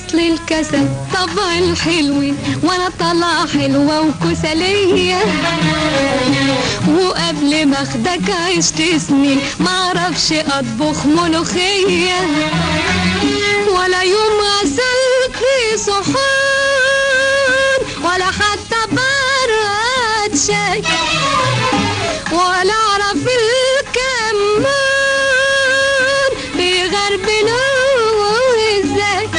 اصل الكسل طبع الحلوين وانا طالعه حلوه وكسليه، وقبل ما اخدك عشت سنين معرفش اطبخ ملوخيه، ولا يوم غسلت لي صحون ولا حتى براد شاي، ولا اعرف الكمان بيغربلوه ازاي.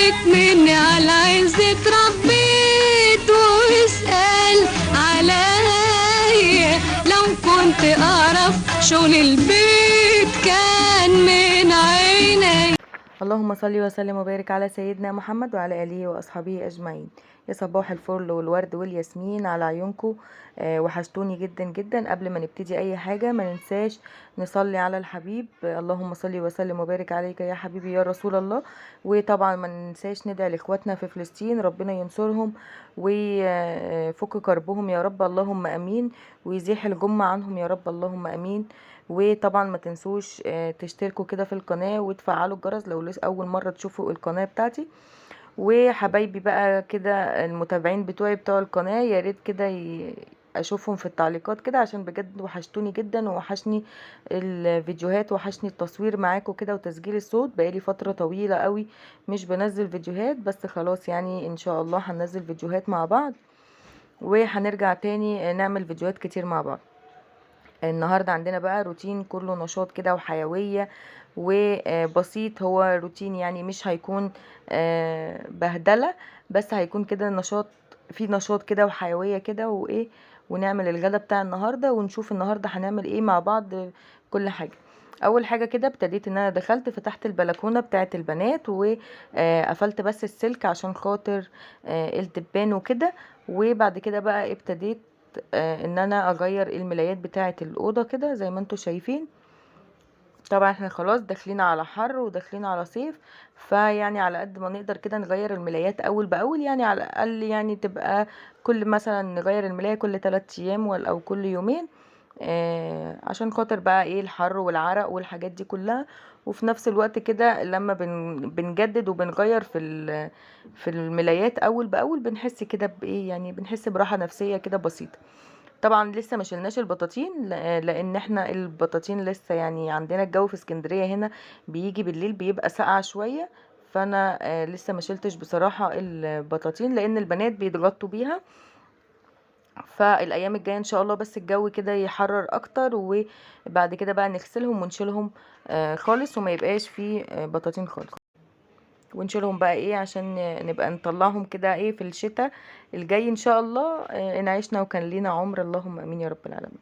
اكمني على عزة ربيت واسأل عليا، لو كنت اعرف شغل البيت كان من عيني. اللهم صل وسلم وبارك على سيدنا محمد وعلى آله وأصحابه أجمعين. يا صباح الفل والورد والياسمين على عيونكم. وحشتوني جدا جدا. قبل ما نبتدي أي حاجة ما ننساش نصلي على الحبيب. اللهم صل وسلم وبارك عليك يا حبيبي يا رسول الله. وطبعا ما ننساش ندعي لإخواتنا في فلسطين، ربنا ينصرهم ويفك كربهم يا رب اللهم أمين، ويزيح الجمة عنهم يا رب اللهم أمين. وطبعا ما تنسوش تشتركوا كده في القناة وتفعلوا الجرس لو لسه اول مرة تشوفوا القناة بتاعتي. وحبايبي بقى كده المتابعين بتوعي بتوع القناة، يا ريت كده اشوفهم في التعليقات كده، عشان بجد وحشتوني جدا ووحشني الفيديوهات، وحشني التصوير معاكم كده وتسجيل الصوت. بقالي فترة طويلة قوي مش بنزل فيديوهات، بس خلاص يعني ان شاء الله هننزل فيديوهات مع بعض، وهنرجع تاني نعمل فيديوهات كتير مع بعض. النهاردة عندنا بقى روتين كله نشاط كده وحيوية وبسيط. هو روتين يعني مش هيكون بهدلة، بس هيكون كده نشاط، في نشاط كده وحيوية كده وايه، ونعمل الغدا بتاع النهاردة ونشوف النهاردة هنعمل ايه مع بعض كل حاجة. اول حاجة كده ابتديت ان انا دخلت فتحت البلكونة بتاعت البنات وقفلت بس السلك عشان خاطر الدبان وكده. وبعد كده بقى ابتديت ان انا اغير الملايات بتاعه الاوضه كده زي ما انتم شايفين. طبعا احنا خلاص داخلين على حر وداخلين على صيف، فيعني على قد ما نقدر كده نغير الملايات اول باول، يعني على الاقل يعني تبقى كل مثلا نغير الملاية كل 3 ايام او كل يومين، عشان خاطر بقى ايه الحر والعرق والحاجات دي كلها. وفي نفس الوقت كده لما بنجدد وبنغير في الملايات اول باول بنحس كده بايه، يعني بنحس براحة نفسية كده بسيطة. طبعا لسه ما شلناش البطاطين لان احنا البطاطين لسه يعني عندنا الجو في اسكندرية هنا بيجي بالليل بيبقى ساقع شوية، فانا لسه ما شلتش بصراحة البطاطين لان البنات بيتغطوا بيها. فالايام الجايه ان شاء الله بس الجو كده يحرر اكتر، وبعد كده بقى نغسلهم ونشيلهم خالص وما يبقاش فيه بطاطين خالص، ونشيلهم بقى ايه عشان نبقى نطلعهم كده ايه في الشتاء الجاي ان شاء الله. ان عشنا وكان لينا عمر اللهم امين يا رب العالمين.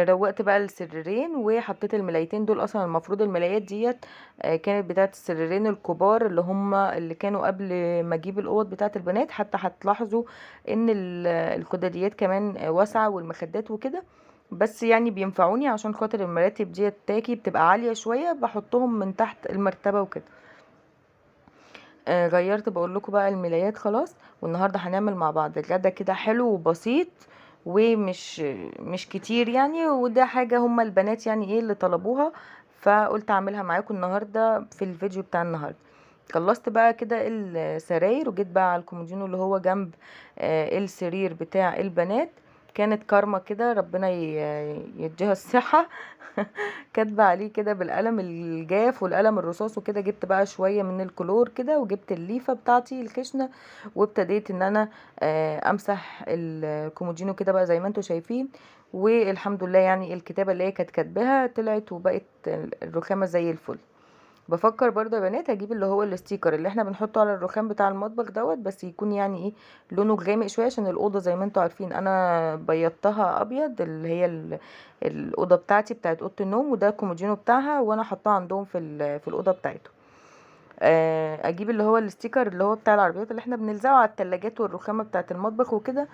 روقت بقى السريرين وحطيت الملايتين دول. اصلا المفروض الملايات ديت كانت بتاعت السريرين الكبار اللي كانوا قبل ما اجيب الاوض بتاعت البنات. حتى هتلاحظوا ان الكداديات كمان واسعة والمخدات وكده، بس يعني بينفعوني عشان خاطر المراتب ديت تاكي بتبقى عالية شوية بحطهم من تحت المرتبة وكده. غيرت بقول لكم بقى الملايات خلاص. والنهارده هنعمل مع بعض غدا كده حلو وبسيط ومش كتير يعني، وده حاجة هما البنات يعني ايه اللي طلبوها، فقلت اعملها معاكم النهارده في الفيديو بتاع النهارده. خلصت بقى كده السراير وجيت بقى على الكومودينو اللي هو جنب السرير بتاع البنات. كانت كارما كده ربنا يديها الصحة كاتبه عليه كده بالقلم الجاف والقلم الرصاص وكده. جبت بقى شويه من الكلور كده وجبت الليفه بتاعتي الخشنه، وابتديت ان انا امسح الكومودينو كده بقى زي ما انتم شايفين. والحمد لله يعني الكتابه اللي هي كانت كاتباها طلعت وبقت الرخامه زي الفل. بفكر برضه يا بنات اجيب اللي هو الستيكر اللي احنا بنحطه على الرخام بتاع المطبخ دوت، بس يكون يعني ايه لونه غامق شويه عشان الاوضه زي ما انتم عارفين انا بيضتها ابيض، اللي هي الاوضه بتاعتي بتاعت اوضه النوم، وده الكومودينو بتاعها وانا حطاه عندهم في الاوضه بتاعتهم. اجيب اللي هو الستيكر اللي هو بتاع العربيات اللي احنا بنلزقه على التلاجات والرخامه بتاعت المطبخ وكده.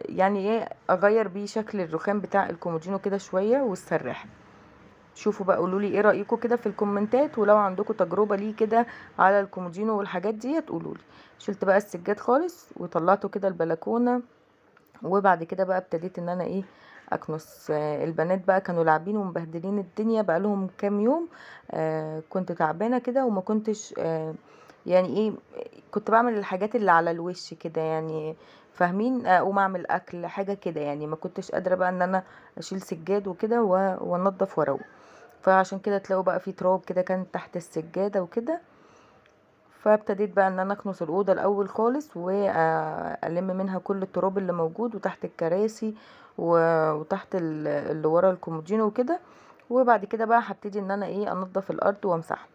يعني ايه اغير بيه شكل الرخام بتاع الكومودينو كده شويه والسراح. شوفوا بقى قولوا لي ايه رايكم كده في الكومنتات، ولو عندكم تجربه ليه كده على الكومودينو والحاجات دي تقولوا لي. شلت بقى السجاد خالص وطلعته كده البلكونه، وبعد كده بقى ابتديت ان انا ايه اكنس. البنات بقى كانوا لاعبين ومبهدلين الدنيا بقالهم كام يوم. كنت تعبانه كده وما كنتش يعني ايه، كنت بعمل الحاجات اللي على الوش كده يعني، فاهمين؟ اقوم اعمل اكل حاجه كده يعني، ما كنتش قادره بقى ان انا اشيل سجاد وكده وانضف واروق. فعشان كده تلاقوا بقى في تراب كده كان تحت السجاده وكده. فابتديت بقى ان انا اكنس الاوضه الاول خالص والم منها كل التراب اللي موجود، وتحت الكراسي وتحت اللي ورا الكومودينو وكده. وبعد كده بقى هبتدي ان انا ايه انضف الارض وامسحها.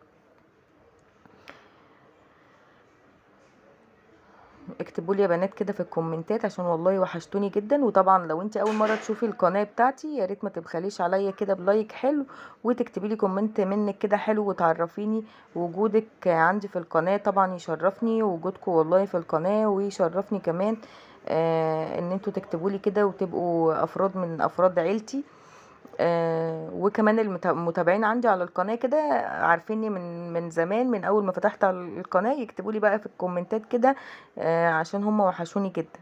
اكتبوا لي يا بنات كده في الكومنتات عشان والله وحشتوني جدا. وطبعا لو انت اول مره تشوفي القناه بتاعتي يا ريت ما تبخليش عليا كده بلايك حلو، وتكتبي لي كومنت منك كده حلو وتعرفيني. وجودك عندي في القناه طبعا يشرفني، وجودكم والله في القناه ويشرفني كمان. ان انتوا تكتبوا لي كده وتبقوا افراد من افراد عيلتي. وكمان المتابعين عندي على القناة كده عارفيني من زمان، من اول ما فتحت على القناة يكتبوا لي بقى في الكومنتات كده عشان هم وحشوني جدا.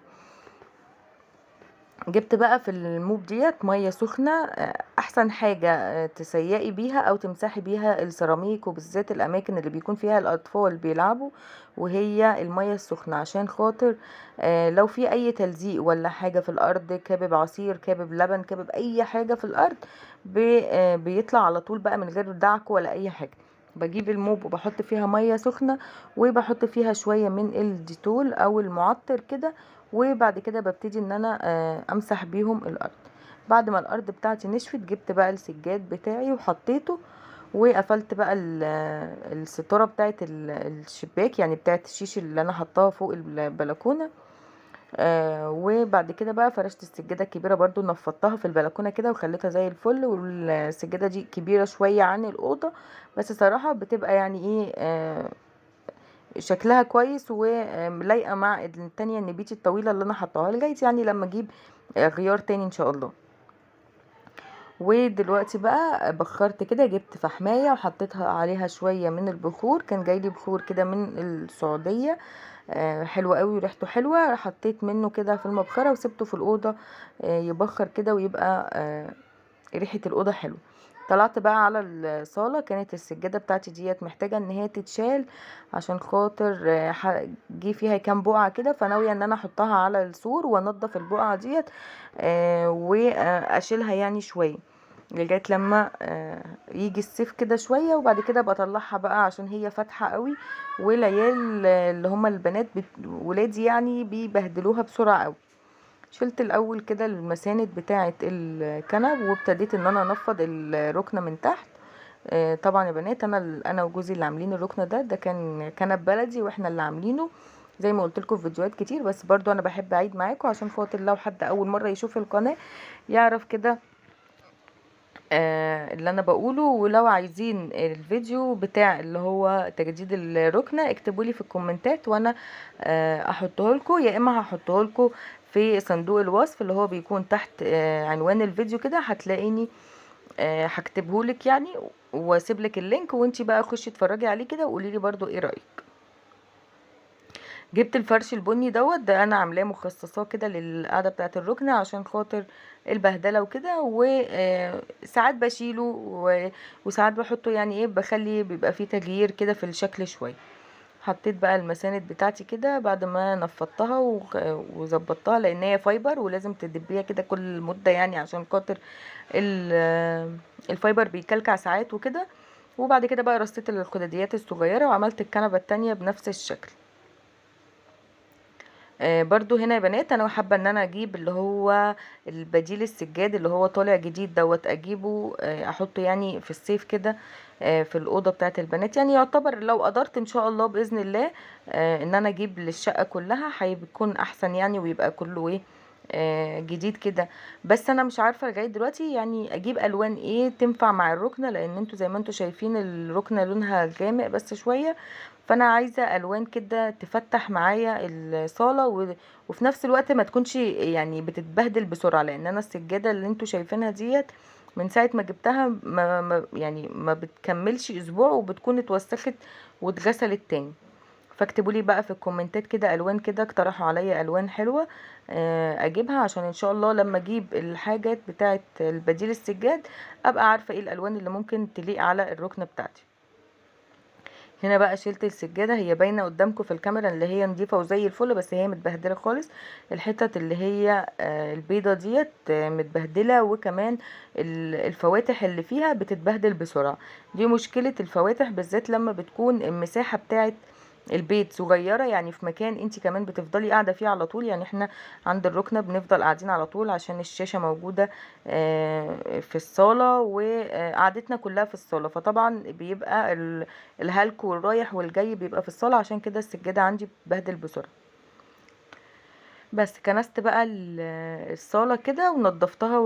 جبت بقى في الموب ديت ميه سخنه. احسن حاجه تسيقي بيها او تمسحي بيها السيراميك، وبالذات الاماكن اللي بيكون فيها الاطفال بيلعبوا، وهي الميه السخنه. عشان خاطر لو في اي تلزيق ولا حاجه في الارض، كابب عصير، كابب لبن، كابب اي حاجه في الارض، بيطلع على طول بقى من غير دعك ولا اي حاجه. بجيب الموب وبحط فيها ميه سخنه، وبحط فيها شويه من الديتول او المعطر كده، وبعد كده ببتدي ان انا امسح بيهم الارض. بعد ما الارض بتاعتي نشفت جبت بقى السجاد بتاعي وحطيته، وقفلت بقى الستاره بتاعت الشباك، يعني بتاعت الشيش اللي انا حطاها فوق البلكونه. وبعد كده بقى فرشت السجاده الكبيره برضو، نفضتها في البلكونه كده وخليتها زي الفل. والسجاده دي كبيره شويه عن الاوضه، بس صراحه بتبقى يعني ايه شكلها كويس ولايقه مع التانية النبيتي الطويله اللي انا حطاها لغايه يعني لما اجيب غيار تاني ان شاء الله. ودلوقتي بقى بخرت كده، جبت فحمايه وحطيتها عليها شويه من البخور، كان جايلي بخور كده من السعوديه حلو قوي وريحته حلوه. حطيت منه كده في المبخره وسبته في الاوضه يبخر كده ويبقى ريحه الاوضه حلوه. طلعت بقى على الصاله، كانت السجاده بتاعتي ديت محتاجه ان هي تتشال عشان خاطر جه فيها كام بقعه كده، فناويه ان انا احطها على السور وانضف البقعه ديت واشيلها يعني شويه لغايه لما يجي الصيف كده شويه. وبعد كده بطلعها بقى عشان هي فاتحه قوي، والعيال اللي هم البنات ولادي يعني بيبهدلوها بسرعه قوي. شلت الاول كده المساند بتاعه الكنب، وابتديت ان انا انفض الركنه من تحت. طبعا يا بنات انا وجوزي اللي عاملين الركنه ده كان كنب بلدي واحنا اللي عاملينه زي ما قلت لكم في فيديوهات كتير، بس برضو انا بحب اعيد معاكم عشان خاطر لو حد اول مره يشوف القناه يعرف كده اللي انا بقوله. ولو عايزين الفيديو بتاع اللي هو تجديد الركنه اكتبوا لي في الكومنتات وانا احطه لكم، يا اما هحطه لكم في صندوق الوصف اللي هو بيكون تحت عنوان الفيديو كده، هتلاقيني هكتبه لك يعني، واسيب لك اللينك وانتي بقى خشي اتفرجي عليه كده وقولي لي برضو ايه رايك. جبت الفرش البني ده انا عاملاه مخصصاه كده للقعده بتاعه الركنه عشان خاطر البهدله وكده، وساعات بشيله وساعات بحطه، يعني ايه بخلي بيبقى فيه تغيير كده في الشكل شويه. حطيت بقى المساند بتاعتي كده بعد ما نفضتها وظبطتها، لان هي فايبر ولازم تدبيها كده كل مده يعني عشان خاطر الفايبر بيكلكع ساعات وكده. وبعد كده بقى رصيت الخداديات الصغيره وعملت الكنبه التانية بنفس الشكل. برضو هنا يا بنات انا حابه ان انا اجيب اللي هو البديل السجاد اللي هو طالع جديد اجيبه احطه يعني في الصيف كده في الاوضه بتاعه البنات، يعني يعتبر لو قدرت ان شاء الله باذن الله ان انا اجيب للشقه كلها هيكون احسن يعني، ويبقى كله ايه جديد كده. بس انا مش عارفه لغايه دلوقتي يعني اجيب الوان ايه تنفع مع الركنه، لان انتوا زي ما انتوا شايفين الركنه لونها غامق بس شويه، فانا عايزه الوان كده تفتح معايا الصاله وفي نفس الوقت ما تكونش يعني بتتبهدل بسرعه، لان انا السجاده اللي انتوا شايفينها ديت من ساعه ما جبتها يعني ما بتكملش اسبوع وبتكون اتوسخت واتغسلت تاني. فاكتبوا لي بقى في الكومنتات كده الوان كده، اقترحوا عليا الوان حلوه اجيبها، عشان ان شاء الله لما اجيب الحاجات بتاعه البديل السجاد ابقى عارفه ايه الالوان اللي ممكن تليق على الركنه بتاعتي. هنا بقى شلت السجاده، هي باينه قدامكم في الكاميرا اللي هي نظيفه وزي الفل، بس هي متبهدله خالص. الحتت اللي هي البيضه ديت متبهدله، وكمان الفواتح اللي فيها بتتبهدل بسرعه. دي مشكله الفواتح بالذات لما بتكون المساحه بتاعت البيت صغيره، يعني في مكان انت كمان بتفضلي قاعده فيه على طول. يعني احنا عند الركنه بنفضل قاعدين على طول عشان الشاشه موجوده في الصاله، وقعدتنا كلها في الصاله، فطبعا بيبقى الهلك والرايح والجاي بيبقى في الصاله، عشان كده السجاده عندي بتبهدل بسرعه. بس كنست بقى الصاله كده ونضفتها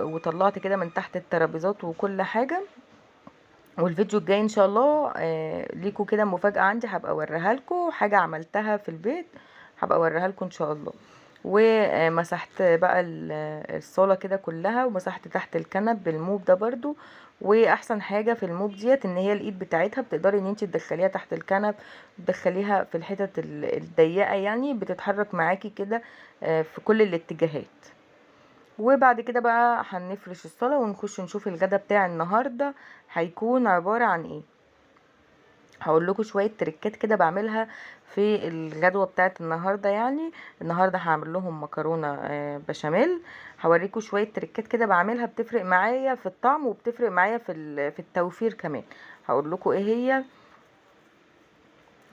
وطلعت كده من تحت الترابيزات وكل حاجه. والفيديو الجاي ان شاء الله ليكوا كده مفاجأة عندي، هبقى اوريها لكم حاجة عملتها في البيت، هبقى اوريها لكم ان شاء الله. ومسحت بقى الصالة كده كلها، ومسحت تحت الكنب بالموب ده برضو. واحسن حاجة في الموب ديت ان هي الايد بتاعتها بتقدري ان انت تدخليها تحت الكنب، تدخليها في الحتت الضيقة، يعني بتتحرك معاكي كده في كل الاتجاهات. وبعد كده بقى هنفرش الصلاة ونخش نشوف الغدا بتاع النهاردة هيكون عبارة عن ايه. هقول لكم شوية تريكات كده بعملها في الغدوة بتاعت النهاردة. يعني النهاردة هعمل لهم مكرونة بشاميل. هوريكم شوية تريكات كده بعملها بتفرق معايا في الطعم، وبتفرق معايا في التوفير كمان. هقول لكم ايه هي.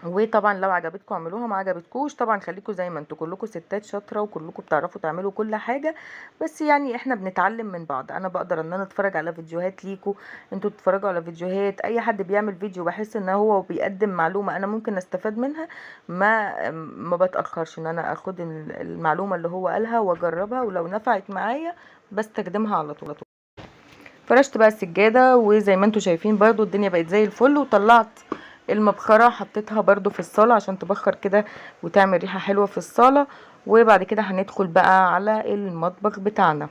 وطبعا لو عجبتكم اعملوها، ما عجبتكوش طبعا خليكم زي ما انتوا، كلكم ستات شاطره وكلكم بتعرفوا تعملوا كل حاجه. بس يعني احنا بنتعلم من بعض. انا بقدر ان انا اتفرج على فيديوهات ليكوا، انتوا تتفرجوا على فيديوهات اي حد بيعمل فيديو، بحس ان هو بيقدم معلومه انا ممكن استفاد منها. ما بتاخرش ان انا اخد المعلومه اللي هو قالها واجربها، ولو نفعت معايا بستخدمها على طول. فرشت بقى السجاده، وزي ما انتوا شايفين برضو الدنيا بقت زي الفل. وطلعت المبخرة حطيتها برضو في الصالة عشان تبخر كده وتعمل ريحة حلوة في الصالة. وبعد كده هندخل بقى على المطبخ بتاعنا.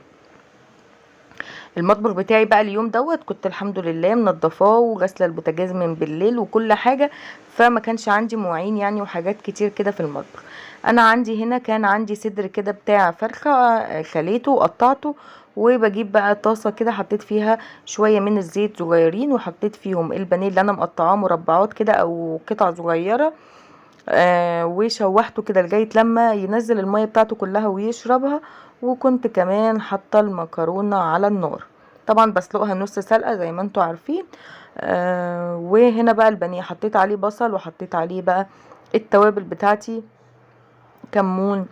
المطبخ بتاعي بقى اليوم دوت كنت الحمد لله منضفاه وغسله البوتاجاز من بالليل وكل حاجه، فما كانش عندي مواعين يعني وحاجات كتير كده في المطبخ. انا عندي هنا كان عندي صدر كده بتاع فرخه خليته وقطعته، وبجيب بقى طاسه كده حطيت فيها شويه من الزيت صغيرين، وحطيت فيهم البانيه اللي انا مقطعاه مربعات كده او قطع صغيره. وشوحته كده لغايه لما ينزل الميه بتاعته كلها ويشربها. وكنت كمان حاطه المكرونه على النار، طبعا بسلقها نص سلقه زي ما انتوا عارفين. وهنا بقى البانيه حطيت عليه بصل، وحطيت عليه بقى التوابل بتاعتي، كمون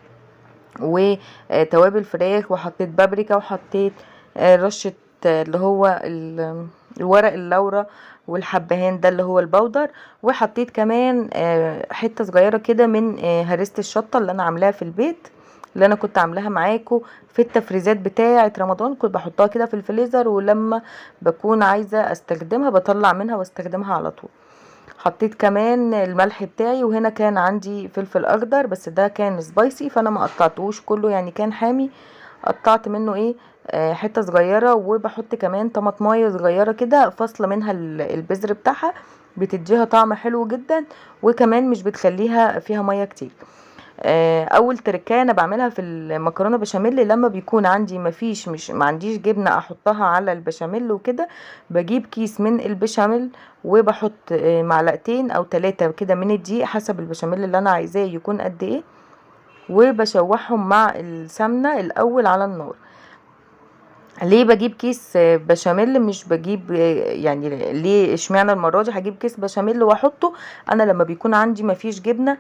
وتوابل فراخ، وحطيت بابريكا، وحطيت رشه اللي هو الورق اللورا، والحبهان ده اللي هو البودر. وحطيت كمان حته صغيره كده من هريسه الشطه اللي انا عاملاها في البيت، اللي انا كنت عاملاها معاكم في التفريزات بتاعه رمضان. كنت بحطها كده في الفريزر، ولما بكون عايزه استخدمها بطلع منها واستخدمها على طول. حطيت كمان الملح بتاعي، وهنا كان عندي فلفل اخضر بس ده كان سبايسي فانا ما قطعتهوش كله، يعني كان حامي، قطعت منه ايه حته صغيره. وبحط كمان طماطمايه صغيره كده فاصله منها البذر بتاعها، بتديها طعم حلو جدا، وكمان مش بتخليها فيها ميه كتير. اول تركية انا بعملها في المكرونه بشاميل، لما بيكون عندي مش ما عنديش جبنه احطها على البشاميل وكده، بجيب كيس من البشاميل وبحط معلقتين او 3 كده من الدقيق حسب البشاميل اللي انا عايزاه يكون قد ايه، وبشوحهم مع السمنه الاول على النار. ليه بجيب كيس بشاميل مش بجيب يعني ليه اشمعنى المره دي هجيب كيس بشاميل واحطه؟ انا لما بيكون عندي مفيش جبنه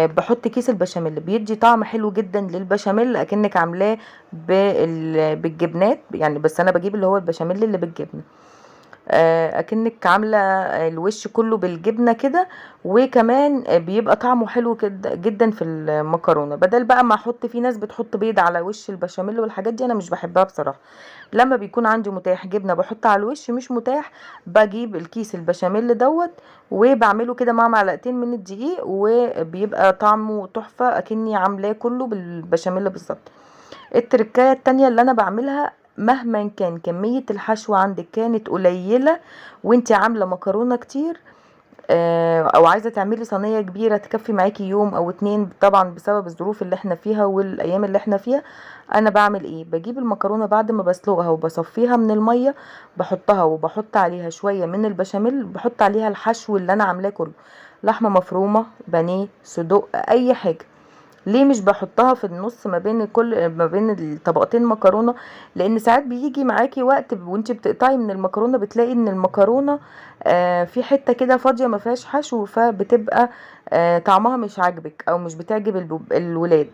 بحط كيس البشاميل، بيدي طعم حلو جدا للبشاميل اكنك عاملاه بالجبنات يعني، بس انا بجيب اللي هو البشاميل اللي بالجبنه اكنك عامله الوش كله بالجبنه كده. وكمان بيبقى طعمه حلو كده جدا في المكرونه، بدل بقى ما احط، في ناس بتحط بيض على وش البشاميل والحاجات دي انا مش بحبها بصراحه. لما بيكون عندي متاح جبنه بحط على الوش، مش متاح بجيب الكيس البشاميل دوت وبعمله كده مع معلقتين من الدقيق، وبيبقى طعمه تحفه اكني عاملاه كله بالبشاميل بالظبط. التركايه التانية اللي انا بعملها، مهما كان كمية الحشو عندك كانت قليلة وانت عاملة مكرونة كتير، او عايزه تعملي صينيه كبيره تكفي معاكي يوم او اتنين، طبعا بسبب الظروف اللي احنا فيها والايام اللي احنا فيها. انا بعمل ايه؟ بجيب المكرونه بعد ما بسلقها وبصفيها من الميه، بحطها وبحط عليها شويه من البشاميل، بحط عليها الحشو اللي انا عاملاه كله، لحمه مفرومه، بانيه، صدوق، اي حاجه. ليه مش بحطها في النص ما بين الطبقتين مكرونه؟ لان ساعات بيجي معاكي وقت وانت بتقطعي من المكرونه بتلاقي ان المكرونه في حته كده فاضيه ما فيهاش حشو، فبتبقى طعمها مش عاجبك او مش بتعجب الولاد.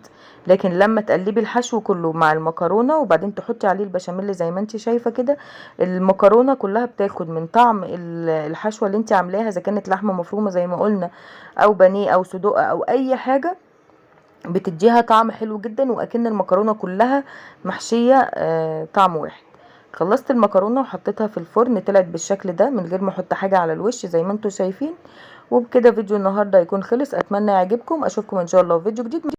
لكن لما تقلبي الحشو كله مع المكرونه وبعدين تحطي عليه البشاميل زي ما انت شايفه كده، المكرونه كلها بتاخد من طعم الحشوه اللي انت عاملاها، اذا كانت لحمه مفرومه زي ما قلنا او بانيه او صدوق او اي حاجه، بتديها طعم حلو جدا، واكن المكرونه كلها محشيه طعم واحد. خلصت المكرونه وحطيتها في الفرن، طلعت بالشكل ده من غير ما احط حاجه على الوش زي ما انتم شايفين. وبكده فيديو النهارده يكون خلص، اتمنى يعجبكم، اشوفكم ان شاء الله في فيديو جديد.